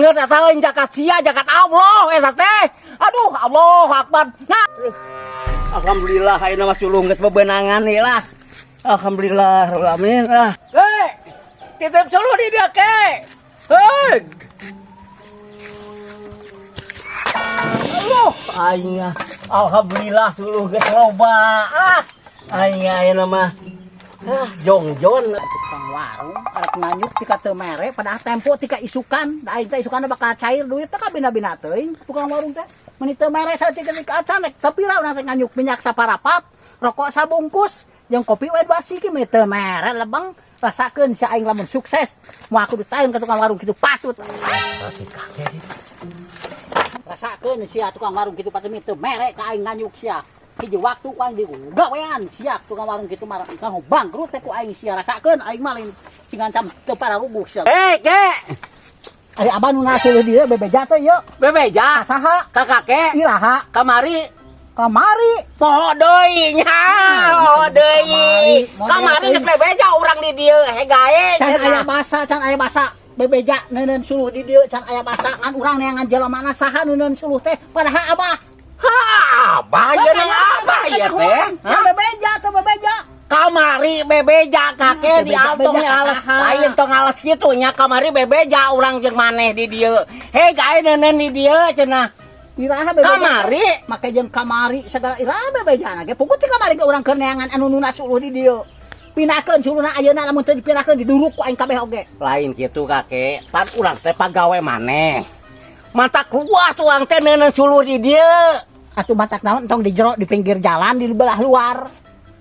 Nggak tahu jakat sia jakat Allah teh. Aduh Allah Akbar. Nah, alhamdulillah ayeuna mah sulung geus bebenangan ieu lah. Alhamdulillah rabbil alamin lah. Titip suluh di dia ke. Aduh aing alhamdulillah suluh geus loba. Aing ayeuna mah jongjon tukang warung arek nganyuk tika teu mere padahal tempo tika isukan da aing teh isukanna bakal cair duit teh ka bina-bina teuing tukang warung teh mun teu mere saeutik tika acan rek tapi lah urang teh nganyuk minyak saparapat rokok sabungkus jeung kopi we 2 siki mah teu mere lebeng rasakeun si aing lamun sukses moal kudu taeun ka tukang warung kitu patut si kakek rasakeun sia tukang warung kitu patut teu mere ka aing nganyuk sia hiji waktu ku aing digawean siap tukang warung kitu mah bangkrut teh ku aing sia rasakeun aing mah lain singancam teu pararubuh sia. Ge. Ari abah nu nasuluh dieu bebeja teh yeuh. Bebeja. Saha? Ka kakek. Ilaha. Kamari. Poho deui nya. Poho deui. Kamari geus bebeja urang di dieu gae. Can aya basa bebeja neuneun suluh di dieu can aya basa ngan urang neangan jelemana saha neuneun suluh teh padahal abah. Abah ya abah ya teh. Can bebeja teu bebeja. Kamari bebeja kakek di altong alas lain tong alas kitu nya kamari bebeja urang jeung maneh di dieu. Gae neuneun di dieu cenah. Iraha bebeja. Kamari make jeung kamari segala iraha bebejana ge puput ti kamari ge urang keur neangan anu nuna suluh di dieu. Pinahkeun suluhna ayeuna lamun teu dipinahkeun diduruk ku aing kabeh oge. Lain kitu kakek, pan urang teh pagawe maneh. Mata luas urang teh neuneun suluh di dieu. Atuh matak naon tong di jero di pinggir jalan di belah luar.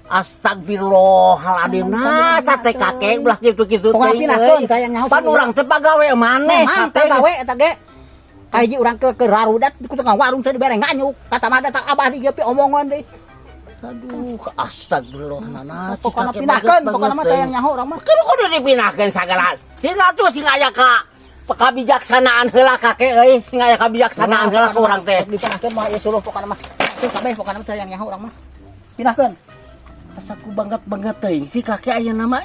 Astagfirullahaladzim. Nah, teh kakek belah kitu-kitu teh. Pokona pinahkeun ka yang nyaho. Pan urang teh pagawe maneh. Memang pagawe eta ge. Hiji urang keur rarudat ku tukang warung teh dibere nganyuk. Kata mah datang abah di gepi omongan deui. Aduh, astagfirullah. Nah, pokona pinahkeun, pokona mah teh yang nyaho urang mah. Kudu dipinahkeun sagala. Tinggal tuh sing aya ka kabijaksanaan heula kakek euy, sing aya kabijaksanaan heula ka urang teh. Dipinahkeun mah ieu suluh pokona mah. Teu kabeh pokona mah teh yang nyaho urang mah. Pinahkeun. Asaku banget teuing si kakek ayeuna mah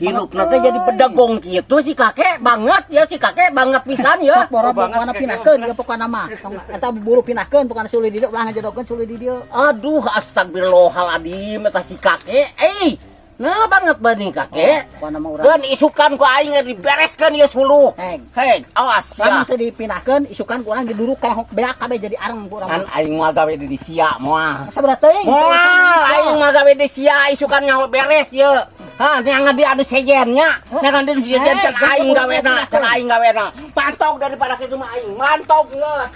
hirupna teh jadi bedagong kitu si kakek banget ya si kakek banget pisan ya. Pokona pinahkeun ya pokona mah. Eta buru pinahkeun pokona suluh di dieu ulah ngajodokeun suluh di dieu. Aduh astagfirullahaladzim eta si kakek. Nah banget bani kakek. Pokona mah urang. Keun isukan ku aing dibereskeun ieu suluh. Awas ya. Lamun teu dipinahkeun isukan ku urang diduruk kayak beak kabeh jadi areng ku urang. Kan aing mah gawe di sia moal. Sabaraha teuing? Moal aing mah gawe di sia isukan nyaho beres ieu. Jangan di anu sejennya. Jangan di sejen can aing gawena. Pantok daripada kitu mah aing mantok geus.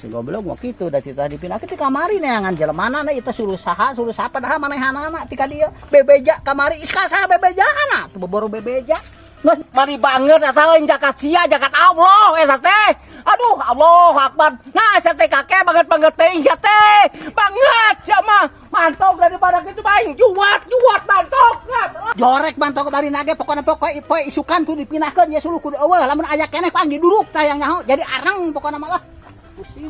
Si goblok mah kitu da cita dipinahkeun ti kamari neangan jelemana na eta suluh saha padahal manehanana tika dieu bebeja kamari iska saha bebejana teu boboro bebeja. Geus mari banget eta lain jakat sia jakat Allah eta teh. Aduh Allahu Akbar. Nah eta teh kakek banget teuing ya teh. Banget sia mah mantok daripada kitu mah aing juat mantok. Jorek mantok bari nage pokona poe isukan kudu dipinahkeun ya suluh kudu eueuh lamun aya keneh pang diduruk tah yang nyaho jadi areng pokona mah lah. Pusing.